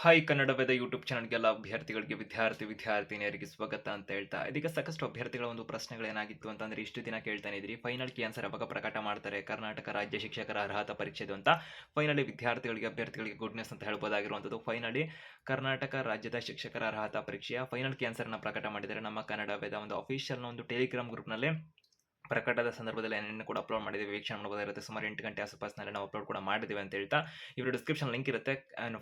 Hi Kannada Veda YouTube ಚಾನಲ್ಗೆಲ್ಲ ಅಭ್ಯರ್ಥಿಗಳಿಗೆ ವಿದ್ಯಾರ್ಥಿನಿಯರಿಗೆ ಸ್ವಾಗತ ಅಂತ ಹೇಳ್ತಾ ಇದೀಗ ಸಾಕಷ್ಟು ಅಭ್ಯರ್ಥಿಗಳ ಒಂದು ಪ್ರಶ್ನೆಗಳೇನಾಗಿತ್ತು ಅಂತಂದ್ರೆ ಇಷ್ಟು ದಿನ ಕೇಳ್ತಾನೆ ಇದ್ರಿ ಫೈನಲ್ ಕೀ ಆನ್ಸರ್ ಯಾವಾಗ ಪ್ರಕಟ ಮಾಡ್ತಾರೆ ಕರ್ನಾಟಕ ರಾಜ್ಯ ಶಿಕ್ಷಕರ ಅರ್ಹತಾ ಪರೀಕ್ಷೆದು ಅಂತ ಫೈನಲಿ ಅಭ್ಯರ್ಥಿಗಳಿಗೆ ಗುಡ್ ನ್ಯೂಸ್ ಅಂತ ಹೇಳ್ಬೋದಾಗಿರುವಂಥದ್ದು ಫೈನಲಿ ಕರ್ನಾಟಕ ರಾಜ್ಯದ ಶಿಕ್ಷಕರ ಅರ್ಹತಾ ಪರೀಕ್ಷೆಯ ಫೈನಲ್ ಕೀ ಆನ್ಸರ್ನ ಪ್ರಕಟ ಮಾಡಿದ್ದಾರೆ ನಮ್ಮ ಕನ್ನಡವೇದ ಒಂದು ಅಫಿಷಿಯಲ್ನ ಒಂದು ಟೆಲಿಗ್ರಾಮ್ ಗ್ರೂಪ್ನಲ್ಲಿ ಪ್ರಕಟದ ಸಂದರ್ಭದಲ್ಲಿ ನಿನ್ನೆ ಕೂಡ ಅಪ್ಲೋಡ್ ಮಾಡಿದ್ದೀವಿ ವೀಕ್ಷಣೆ ಮಾಡಬಹುದಾಗಿರುತ್ತೆ ಸುಮಾರು 8 ಗಂಟೆ ಆಸುಪಾಸಿನಲ್ಲಿ ನಾವು ಅಪ್ಲೋಡ್ ಕೂಡ ಮಾಡಿದ್ದೀವಿ ಅಂತ ಹೇಳ್ತಾ ಇವರು ಡಿಸ್ಕ್ರಿಪ್ಷನ್ ಲಿಂಕ್ ಇರುತ್ತೆ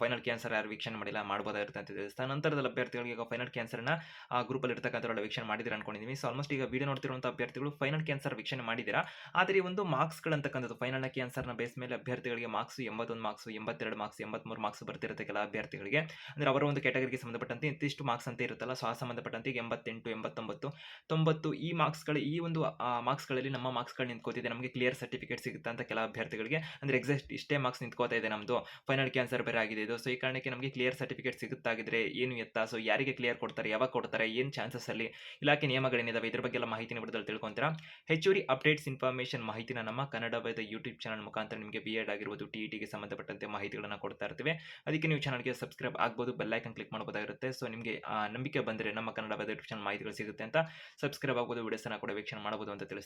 ಫೈನಲ್ ಕ್ಯಾನ್ಸರ್ ಯಾರು ವೀಕ್ಷಣೆ ಮಾಡಿಲ್ಲ ಮಾಡಬಹುದಾಗಿರುತ್ತೆ ಅಂತ ತಿಳಿಸ್ತಾ ನಂತರದಲ್ಲಿ ಅಭ್ಯರ್ಥಿಗಳಿಗೆ ಈಗ ಫೈನಲ್ ಕ್ಯಾನ್ಸರ್ನ ಆ ಗ್ರೂಪಲ್ಲಿ ಇರ್ತಕ್ಕಂಥವ್ರು ವೀಕ್ಷಣೆ ಮಾಡಿದ್ದೀರಾ ಅನ್ಕೊಂಡಿದ್ದೀವಿ ಸೊ ಆಲ್ಮೋಸ್ಟ್ ಈಗ ವಿಡಿಯೋ ನೋಡ್ತಿರುವಂಥ ಅಭ್ಯರ್ಥಿಗಳು ಫೈನಲ್ ಕ್ಯಾನ್ಸರ್ ವೀಕ್ಷಣೆ ಮಾಡಿದ್ದೀರಾ ಆದರೆ ಈ ಒಂದು ಮಾರ್ಕ್ಸ್ಗಳಂತಕ್ಕಂಥದ್ದು ಫೈನಲ್ ಕ್ಯಾನ್ಸರ್ನ ಬೇಸ್ ಮೇಲೆ ಅಭ್ಯರ್ಥಿಗಳಿಗೆ ಮಾರ್ಕ್ಸ್ 81 ಮಾರ್ಕ್ಸ್ 82 ಮಾರ್ಕ್ಸ್ 83 ಮಾರ್ಕ್ಸ್ ಬರ್ತಿರುತ್ತೆ ಕೆಲ ಅಭ್ಯರ್ಥಿಗಳಿಗೆ ಅಂದರೆ ಅವರ ಒಂದು ಕ್ಯಾಟಗರಿಗೆ ಸಂಬಂಧಪಟ್ಟಂತೆ ಇಂತಿಷ್ಟು ಮಾರ್ಕ್ಸ್ ಅಂತ ಇರುತ್ತಲ್ಲ ಸೊ ಆ ಸಂಬಂಧಪಟ್ಟಂತೆ 88 89 90 ಈ ಮಾರ್ಕ್ಸ್ಗಳು ಈ ಒಂದು ಮಾರ್ಕ್ಸ್ಗಳಲ್ಲಿ ನಮ್ಮ ಮಾರ್ಕ್ಸ್ಗಳು ನಿಂತ್ಕೋತಿದೆ ನಮಗೆ ಕ್ಲಿಯರ್ ಸರ್ಟಿಫಿಕೇಟ್ ಸಿಗುತ್ತೆ ಅಂತ ಕೆಲ ಅಭ್ಯರ್ಥಿಗಳಿಗೆ ಅಂದರೆ ಎಕ್ಸಾಕ್ಟ್ ಇಷ್ಟೇ ಮಾರ್ಕ್ಸ್ ನಿಂತ್ಕೋತಾ ಇದೆ ನಮ್ಮದು ಫೈನಲ್ ಕ್ಯಾನ್ಸರ್ ಬೇರೆ ಆಗಿದೆ ಇದು ಸೊ ಈ ಕಾರಣಕ್ಕೆ ನಮಗೆ ಕ್ಲಿಯರ್ ಸರ್ಟಿಫಿಕೇಟ್ ಸಿಗುತ್ತಾಗಿದ್ರೆ ಏನು ಎತ್ತಾ ಸೊ ಯಾರಿಗೆ ಕ್ಲಿಯರ್ ಕೊಡ್ತಾರೆ ಯಾವಾಗ ಕೊಡ್ತಾರೆ ಏನು ಚಾನ್ಸಸ್ ಅಲ್ಲಿ ಇಲಾಖೆ ನಿಯಮಗಳೇನಿದಾವೆ ಇದ್ರ ಬಗ್ಗೆ ಎಲ್ಲ ಮಾಹಿತಿನ ಬಿಡದಲ್ಲಿ ತಿಳ್ಕೊಂತೀರಾ ಹೆಚ್ಚುವರಿ ಅಪ್ಡೇಟ್ಸ್ ಇನ್ಫಾರ್ಮೇಷನ್ ಮಾಹಿತಿನ ನಮ್ಮ ಕನ್ನಡವೇದ ಯೂಟ್ಯೂಬ್ ಚಾನಲ್ ಮುಖಾಂತರ ನಿಮಗೆ ಬಿ ಎಡ್ ಆಗಿರ್ಬೋದು ಟಿಇಟಿಗೆ ಸಂಬಂಧಪಟ್ಟಂತೆ ಮಾಹಿತಿಗಳನ್ನು ಕೊಡ್ತಾ ಇರ್ತೀವಿ ಅದಕ್ಕೆ ನೀವು ಚಾನಲ್ಗೆ ಸಬ್ಸ್ಕ್ರೈಬ್ ಆಗ್ಬೋದು ಬೆಲ್ ಐಕನ್ ಕ್ಲಿಕ್ ಮಾಡಬಹುದಾಗಿರುತ್ತೆ ಸೊ ನಿಮಗೆ ನಂಬಿಕೆ ಬಂದರೆ ನಮ್ಮ ಕನ್ನಡವೇದ ಯೂಟ್ಯೂಬ್ ಚಾನಲ್ ಮಾಹಿತಿಗಳು ಸಿಗುತ್ತೆ ಅಂತ ಸಬ್ಸ್ಕ್ರೈಬ್ ಆಗ್ಬೋದು ವಿಡಿಯೋಸ್ನ ಕೂಡ ವೀಕ್ಷಣೆ ಮಾಡಬಹುದು ಅಂತ ತಿಳಿಸ್ತಾ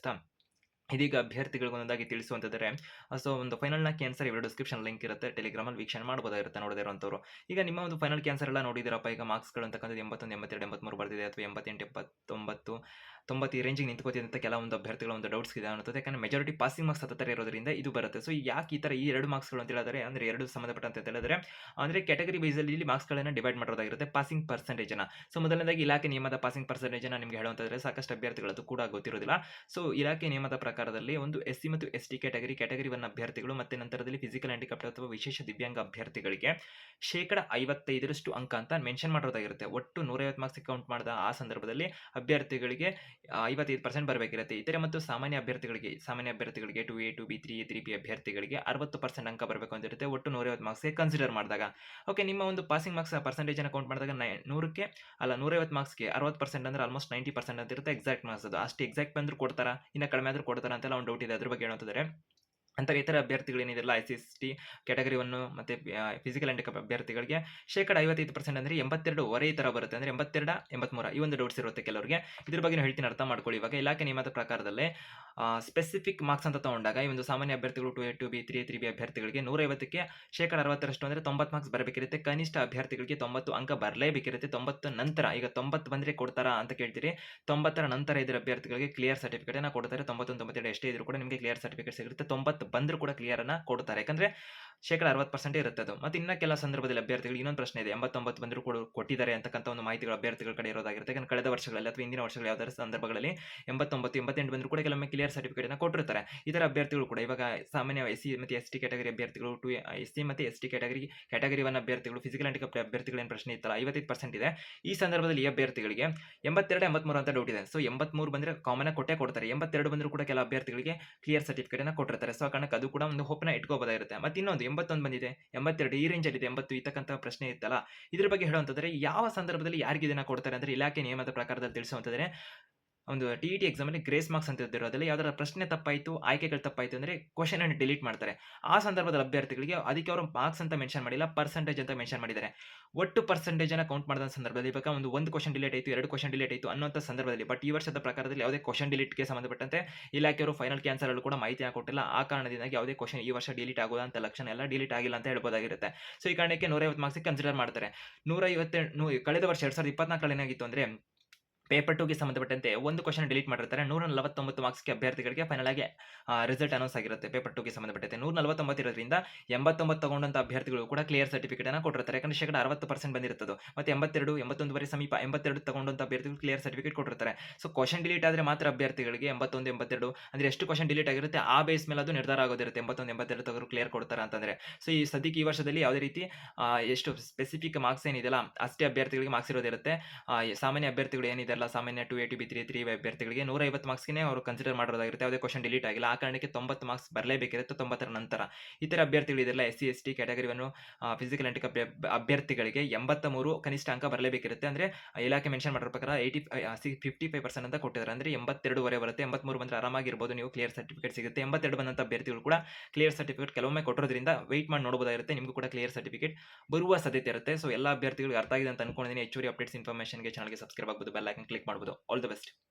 ಇದೀಗ ಅಭ್ಯರ್ಥಿಗಳಿಗೆ ಒಂದೊಂದಾಗಿ ತಿಳಿಸುವಂತಿದ್ದಾರೆ ಸೊ ಒಂದು ಫೈನಲ್ನ ಕ್ಯಾನ್ಸರ್ ಇವರು ಡಿಸ್ಕ್ರಿಪ್ಷನ್ ಲಿಂಕ್ ಇರುತ್ತೆ ಟೆಲಿಗ್ರಾಮಲ್ಲಿ ವೀಕ್ಷಣೆ ಮಾಡಬಹುದಾಗಿರುತ್ತೆ ನೋಡದೇ ಇರುವಂಥವ್ರು ಈಗ ನಿಮ್ಮ ಒಂದು ಫೈನಲ್ ಕ್ಯಾನ್ಸರ್ ಎಲ್ಲ ನೋಡಿದಿರಪ್ಪ ಈಗ ಮಾರ್ಕ್ಸ್ಗಳು ಅಂತಕ್ಕಂಥದ್ದು 81 82 83 ಬರ್ತಿದೆ ಅಥವಾ 88 79 90 ಈ ರೇಂಜಿಗೆ ನಿಂತ್ಕೋತಿದೆ ಅಂತ ಕೆಲವೊಂದು ಅಭ್ಯರ್ಥಿಗಳ ಒಂದು ಡೌಟ್ಸ್ ಇದೆ ಅನ್ನೋದು ಯಾಕಂದರೆ ಮೆಜಾರಿಟಿ ಪಾಸಿಂಗ್ ಮಾರ್ಕ್ಸ್ ಹತ್ತಿರ ಇರೋದ್ರಿಂದ ಇದು ಬರುತ್ತೆ ಸೊ ಯಾಕೆ ಈ ಥರ ಈ ಎರಡು ಮಾರ್ಕ್ಸ್ಗಳು ಅಂತ ಹೇಳಿದ್ರೆ ಅಂದರೆ ಎರಡು ಸಂಬಂಧಪಟ್ಟಂತೆ ಅಂತ ಹೇಳಿದ್ರೆ ಅಂದರೆ ಕ್ಯಾಟಗರಿ ವೈಸಲ್ಲಿ ಇಲ್ಲಿ ಮಾರ್ಕ್ಸ್ಗಳನ್ನು ಡಿವೈಡ್ ಮಾಡೋದಾಗಿರುತ್ತೆ ಪಾಸಿಂಗ್ ಪರ್ಸೆಂಟೇಜನ್ನು ಸೊ ಮೊದಲನೇದಾಗಿ ಇಲಾಖೆ ನಿಯಮದ ಪಾಸಿಂಗ್ ಪರ್ಸೆಂಟೇಜನ್ನು ನಿಮಗೆ ಹೇಳುವಂತಾದ್ರೆ ಸಾಕಷ್ಟು ಅಭ್ಯರ್ಥಿಗಳು ಅದು ಕೂಡ ಗೊತ್ತಿರೋದಿಲ್ಲ ಸೊ ಇಲಾಖೆ ನಿಯಮದ ಪ್ರಕಾರದಲ್ಲಿ ಒಂದು ಎಸ್ಸಿ ಮತ್ತು ಎಸ್ಟಿ ಕ್ಯಾಟಗರಿ 1 ಅಭ್ಯರ್ಥಿಗಳು ಮತ್ತೆ ನಂತರದಲ್ಲಿ ಫಿಸಿಕಲ್ ಹ್ಯಾಂಡಿಕ್ಯಾಪ್ಟ್ ಅಥವಾ ವಿಶೇಷ ದಿವ್ಯಾಂಗ ಅಭ್ಯರ್ಥಿಗಳಿಗೆ 55% ಅಂಕ ಅಂತ ಮೆನ್ಷನ್ ಮಾಡೋದಾಗಿರುತ್ತೆ ಒಟ್ಟು 150 ಮಾರ್ಕ್ಸ್ ಕೌಂಟ್ ಮಾಡಿದ ಆ ಸಂದರ್ಭದಲ್ಲಿ ಅಭ್ಯರ್ಥಿಗಳಿಗೆ 55% ಬರಬೇಕಿರುತ್ತೆ ಇತರೆ ಮತ್ತು ಸಾಮಾನ್ಯ ಅಭ್ಯರ್ಥಿಗಳಿಗೆ 2A 2B 3A 3B ಅಭ್ಯರ್ಥಿಗಳಿಗೆ 60% ಅಂಕ ಬರಬೇಕು ಅಂತ ಇರುತ್ತೆ ಒಟ್ಟು 150 ಮಾರ್ಕ್ಸ್ಗೆ ಕನ್ಸಿಡರ್ ಮಾಡಿದಾಗ ಓಕೆ ನಿಮ್ಮ ಒಂದು ಪಾಸಿಂಗ್ ಮಾರ್ಕ್ಸ್ ಪರ್ಸೆಂಟೇಜ್ ಅನ್ನು ಕೌಂಟ್ ಮಾಡಿದಾಗ 150 ಮಾರ್ಕ್ಸ್ಗೆ 60% ಅಂದ್ರೆ ಆಲ್ಮೋಸ್ಟ್ 90% ಅಂತ ಇರುತ್ತೆ ಎಕ್ಸಾಕ್ಟ್ ಮಾರ್ಕ್ಸ್ ಅದು ಅಷ್ಟು ಎಕ್ಸಾಕ್ಟ್ ಬಂದರೂ ಕೊಡ್ತಾರಾ ಇನ್ನು ಕಡಿಮೆ ಆದರೂ ಕೊಡ್ತಾರಾ ಅಂತೆಲ್ಲ ಒಂದು ಡೌಟ್ ಇದೆ ಅದ್ರ ಬಗ್ಗೆ ಹೇಳೋದಾದ್ರೆ ಅಂತಾರೆ ಇತರ ಅಭ್ಯರ್ಥಿಗಳು ಏನಿದೆಲ್ಲ SC/ST ಕ್ಯಾಟಗರಿ 1 ಮತ್ತು ಫಿಸಿಕಲ್ ಹ್ಯಾಂಡಿಕ್ಯಾಪ್ ಅಭ್ಯರ್ಥಿಗಳಿಗೆ 55% ಅಂದರೆ 82 ಈ ಥರ ಬರುತ್ತೆ ಅಂದರೆ 82 83 ಈ ಒಂದು ಡೌಟ್ಸ್ ಇರುತ್ತೆ ಕೆಲವರಿಗೆ ಇದ್ರ ಬಗ್ಗೆ ಹೇಳ್ತೀನಿ ಅರ್ಥ ಮಾಡ್ಕೊಳ್ಳಿ ಇವಾಗ ಇಲಾಖೆ ನಿಯಮದ ಪ್ರಕಾರದಲ್ಲೇ ಸ್ಪೆಸಿಫಿಕ್ ಮಾರ್ಕ್ಸ್ ಅಂತ ತಗೊಂಡಾಗ ಈ ಒಂದು ಸಾಮಾನ್ಯ ಅಭ್ಯರ್ಥಿಗಳು 2A 2B 3A 3B ಅಭ್ಯರ್ಥಿಗಳಿಗೆ 150ಕ್ಕೆ 60% ಅಂದರೆ 90 ಮಾರ್ಕ್ಸ್ ಬರಬೇಕಿರುತ್ತೆ ಕನಿಷ್ಠ ಅಭ್ಯರ್ಥಿಗಳಿಗೆ 90 ಅಂಕ ಬರಲೇಬೇಕಿರುತ್ತೆ 90 ನಂತರ ಈಗ 90 ಬಂದರೆ ಕೊಡ್ತಾರಾ ಅಂತ ಕೇಳ್ತೀರಿ 90ರ ನಂತರ ಇದ್ರ ಅಭ್ಯರ್ಥಿಗಳಿಗೆ ಕ್ಲಿಯರ್ ಸರ್ಟಿಫಿಕೇಟನ್ನು ಕೊಡ್ತಾರೆ 91 92 ಎಷ್ಟೇ ಇದ್ರೂ ಕೂಡ ನಿಮಗೆ ಕ್ಲಿಯರ್ ಸರ್ಟಿಫಿಕೇಟ್ ಸಿಗುತ್ತೆ 90 ಬಂದರೂ ಕೂಡ ಕ್ಲಿಯರನ್ನು ಕೊಡ್ತಾರೆ ಯಾಕಂದರೆ 60% ಇರುತ್ತೆ ಅದು ಮತ್ತು ಇನ್ನು ಕೆಲ ಸಂದರ್ಭದಲ್ಲಿ ಅಭ್ಯರ್ಥಿಗಳು ಇನ್ನೊಂದು ಪ್ರಶ್ನೆ ಇದೆ 89 ಬಂದರೂ ಕೂಡ ಕೊಟ್ಟಿದ್ದಾರೆ ಅಂತಕ್ಕಂಥ ಒಂದು ಮಾಹಿತಿಗಳು ಅಭ್ಯರ್ಥಿಗಳ ಕಡೆ ಇರೋದಾಗಿರುತ್ತೆ ಯಾಕಂದರೆ ಕಳೆದ ವರ್ಷಗಳಲ್ಲಿ ಅಥವಾ ಇಂದಿನ ವರ್ಷಗಳ ಯಾವುದಾದ್ರು ಸಂದರ್ಭಗಳಲ್ಲಿ 89 88 ಬಂದರೂ ಕೂಡ ಕೆಲವೊಮ್ಮೆ ಕ್ಲಿಯರ್ ಸರ್ಟಿಫಿಕೇಟನ್ನು ಕೊಟ್ಟಿರ್ತಾರೆ ಇದರ ಅಭ್ಯರ್ಥಿಗಳು ಕೂಡ ಇವಾಗ ಸಾಮಾನ್ಯ SC ಮತ್ತು ST ಕ್ಯಾಟಗರಿ ಅಭ್ಯರ್ಥಿಗಳು SC ಮತ್ತು ST ಕ್ಯಾಟಗರಿ 1 ಅಭ್ಯರ್ಥಿಗಳು ಫಿಸಿಕಲ್ ಹ್ಯಾಂಡಿಕ್ಯಾಪ್ಟ್ ಅಭ್ಯರ್ಥಿಗಳು ಏನು ಪ್ರಶ್ನೆ ಇತ್ತಲ್ಲ 55% ಇದೆ ಈ ಸಂದರ್ಭದಲ್ಲಿ ಈ ಅಭ್ಯರ್ಥಿಗಳಿಗೆ 82 83 ಅಂತ ಡೌಟ್ ಇದೆ ಸೊ 83 ಬಂದರೆ ಕಾಮನ್ ಕೊಟ್ಟೇ ಕೊಡ್ತಾರೆ 82 ಬಂದರೂ ಕೂಡ ಕೆಲ ಅಭ್ಯರ್ಥಿಗಳಿಗೆ ಕ್ಲಿಯರ್ ಸರ್ಟಿಫಿಕೇಟನ್ನು ಕೊಟ್ಟಿರ್ತಾರೆ ಸೊ ಆ ಕಾರಣಕ್ಕೆ ಅದು ಕೂಡ ಒಂದು ಹೋಪ್ನ ಇಟ್ಕೋಬೋದಾಗಿರುತ್ತೆ ಮತ್ತು ಇನ್ನೊಂದು 81 ಬಂದಿದೆ 82 ಈ ರೇಂಜಲ್ಲಿದೆ 80 ಇತಕ್ಕಂಥ ಪ್ರಶ್ನೆ ಇತ್ತಲ್ಲ ಇದ್ರ ಬಗ್ಗೆ ಹೇಳುವಂತಂದ್ರೆ ಯಾವ ಸಂದರ್ಭದಲ್ಲಿ ಯಾರಿಗೆ ಇದನ್ನ ಕೊಡ್ತಾರೆ ಅಂದರೆ ಇಲಾಖೆ ನಿಯಮದ ಪ್ರಕಾರದಲ್ಲಿ ತಿಳಿಸುವಂತಂದ್ರೆ ಒಂದು TET ಎಕ್ಸಾಮಲ್ಲಿ ಗ್ರೇಸ್ ಮಾರ್ಕ್ಸ್ ಅಂತ ಇರೋದ್ರಲ್ಲಿ ಯಾವ್ದಾರ ಪ್ರಶ್ನೆ ತಪ್ಪಾಯಿತು ಆಯ್ಕೆಗಳು ತಪ್ಪಾಯಿತು ಅಂದರೆ ಕ್ವಶನ್ ಅನ್ನು ಡಿಲೀಟ್ ಮಾಡ್ತಾರೆ ಆ ಸಂದರ್ಭದಲ್ಲಿ ಅಭ್ಯರ್ಥಿಗಳಿಗೆ ಅದಕ್ಕೆ ಅವರು ಮಾರ್ಕ್ಸ್ ಅಂತ ಮೆನ್ಷನ್ ಮಾಡಿಲ್ಲ ಪರ್ಸೆಂಟೇಜ್ ಅಂತ ಮೆನ್ಷನ್ ಮಾಡಿದ್ದಾರೆ ಒಟ್ಟು ಪರ್ಸೆಂಟೇಜನ್ನು ಕೌಂಟ್ ಮಾಡಿದ ಸಂದರ್ಭದಲ್ಲಿ ಇವಾಗ ಒಂದು ಕ್ವಶನ್ ಡಿಲೀಟ್ ಆಯಿತು 2 ಕ್ವಶನ್ ಡಿಲೀಟ್ ಆಯಿತು ಅನ್ನೋಂಥ ಸಂದರ್ಭದಲ್ಲಿ ಬಟ್ ಈ ವರ್ಷದ ಪ್ರಕಾರದಲ್ಲಿ ಯಾವುದೇ ಕ್ವಶನ್ ಡಿಲೀಟ್ಗೆ ಸಂಬಂಧಪಟ್ಟಂತೆ ಇಲಾಖೆಯವರು ಫೈನಲ್ ಕ್ಯಾನ್ಸರ್ ಅಲ್ಲೂ ಕೂಡ ಮಾಹಿತಿಯನ್ನು ಕೊಟ್ಟಿಲ್ಲ ಆ ಕಾರಣದಿಂದಾಗಿ ಯಾವುದೇ ಕ್ವಶನ್ ಈ ವರ್ಷ ಡಿಲೀಟ್ ಆಗೋದು ಅಂತ ಲಕ್ಷಣ ಎಲ್ಲ ಡಿಲೀಟ್ ಆಗಿಲ್ಲ ಅಂತ ಹೇಳ್ಬೋದಾಗಿರುತ್ತೆ ಸೊ ಈ ಕಾರಣಕ್ಕೆ 150 ಮಾರ್ಕ್ಸ್ ಕನ್ಸಿಡರ್ ಮಾಡ್ತಾರೆ 150 ಕಳೆದ ವರ್ಷ 2024 ಏನಾಗಿತ್ತು ಅಂದರೆ ಪೇಪರ್ 2ಗೆ ಸಂಬಂಧಪಟ್ಟಂತೆ ಒಂದು ಕ್ವಶನ್ ಡಿಲೀಟ್ ಮಾಡಿರ್ತಾರೆ 149 ಮಾರ್ಕ್ಸ್ಗೆ ಅಭ್ಯರ್ಥಿಗಳಿಗೆ ಫೈನಲ್ ಆಗಿ ರಿಸಲ್ಟ್ ಅನೌನ್ಸ್ ಆಗಿರುತ್ತೆ ಪೇಪರ್ 2ಗೆ ಸಂಬಂಧಪಟ್ಟಂತೆ 149 ಇರೋದ್ರಿಂದ 89 ತಗೊಂಡಂಥ ಅಭ್ಯರ್ಥಿಗಳು ಕೂಡ ಕ್ಲಿಯರ್ ಸರ್ಟಿಫಿಕೇಟನ್ನು ಕೊಟ್ಟಿರ್ತಾರೆ ಯಾಕಂದರೆ 60% ಬಂದಿರುತ್ತದೆ ಮತ್ತು 82 81 ಸಮೀಪ 82 ತಗೊಂಡಂಥ ಅಭ್ಯರ್ಥಿಗಳು ಕ್ಲಿಯರ್ ಸರ್ಟಿಫಿಕೇಟ್ ಕೊಟ್ಟಿರ್ತಾರೆ ಸೊ ಕ್ವಶನ್ ಡಿಲೀಟ್ ಆದರೆ ಮಾತ್ರ ಅಭ್ಯರ್ಥಿಗಳಿಗೆ 81 82 ಅಂದರೆ ಎಷ್ಟು ಕ್ವಶನ್ ಡಿಲೀಟ್ ಆಗಿರುತ್ತೆ ಆ ಬೇಸ್ ಮೇಲೆ ಅದು ನಿರ್ಧಾರ ಆಗೋದಿರುತ್ತೆ 81 82 ತಗೋರು ಕ್ಲಿಯರ್ ಕೊಡ್ತಾರೆ ಅಂತಂದರೆ ಸೊ ಈ ಸದ್ಯಕ್ಕೆ ಈ ವರ್ಷದಲ್ಲಿ ಯಾವುದೇ ರೀತಿ ಎಷ್ಟು ಸ್ಪೆಸಿಫಿಕ್ ಮಾರ್ಕ್ಸ್ ಏನಿದೆಯಲ್ಲ ಅಷ್ಟೇ ಅಭ್ಯರ್ಥಿಗಳಿಗೆ ಮಾರ್ಕ್ಸ್ ಇರೋದಿರುತ್ತೆ ಸಾಮಾನ್ಯ ಅಭ್ಯರ್ಥಿಗಳು ಏನಿದೆ ಕೇರಳ ಸಾಮಾನ್ಯ 280 ಬಿ 3 ಅಭ್ಯರ್ಥಿಗಳಿಗೆ 150 ಮಾರ್ಕ್ಸ್‌ಗೆ ಅವರು ಕನ್ಸಿಡರ್ ಮಾಡಿರೋದಾಗಿರುತ್ತೆ. ಯಾವುದೇ ಕ್ವೆಶ್ಚನ್ ಡಿಲೀಟ್ ಆಗಿಲ್ಲ. ಆ ಕಾರಣಕ್ಕೆ 90 ಮಾರ್ಕ್ಸ್ ಬರಲೇಬೇಕಿರುತ್ತೆ 90ರ ನಂತರ. ಇತರ ಅಭ್ಯರ್ಥಿಗಳು ಇದೆಲ್ಲ SC, ST category 1 physical handicap ಅಭ್ಯರ್ಥಿಗಳಿಗೆ 83 ಕನಿಷ್ಠ ಅಂಕ ಬರಲೇಬೇಕಿರುತ್ತೆ. ಅಂದ್ರೆ ಇಲಾಖೆ ಮೆನ್ಷನ್ ಮಾಡಿರೋ ಪ್ರಕಾರ 55% ಅಂತ ಕೊಟ್ಟಿದ್ದಾರೆ. ಅಂದ್ರೆ 82ವರೆ ಬರುತ್ತೆ. 83 ಬಂದ್ರೆ ಆರಾಮಾಗಿರ್ಬೋದು, ನೀವು ಕ್ಲಿಯರ್ ಸರ್ಟಿಫಿಕೇಟ್ ಸಿಗುತ್ತೆ. 82 ಬಂದಂತ ಅಭ್ಯರ್ಥಿಗಳು ಕೂಡ ಕ್ಲಿಯರ್ ಸರ್ಟಿಫಿಕೇಟ್ ಕೆಲವೊಮ್ಮೆ ಕೊಟ್ಟಿರೋದ್ರಿಂದ ವೆಯ್ಟ್ ಮಾಡಿ ನೋಡಬಹುದಾಗಿರುತ್ತೆ. ನಿಮಗೂ ಕೂಡ ಕ್ಲಿಯರ್ ಸರ್ಟಿಫಿಕೇಟ್ ಬರುವ ಸಾಧ್ಯತೆ ಇರುತ್ತೆ. ಸೊ ಎಲ್ಲ ಅಭ್ಯರ್ಥಿಗಳಿಗೆ ಅರ್ಥ ಆಗಿದೆ ಅಂತ ಅನ್ಕೊಂಡಿದ್ದೀನಿ. ಹೆಚ್ಚುವರಿ ಅಪ್ಡೇಟ್ಸ್ ಇನ್ಫಾರ್ಮೇಷನ್ಗೆ ಚಾನಲ್ಗೆ ಸಬ್ಸ್ಕ್ರೈಬ್ ಆಗಬಹುದು, ಬೆಲ್ ಐಕಾನ್ ಕ್ಲಿಕ್ ಮಾಡಬಹುದು. All the best.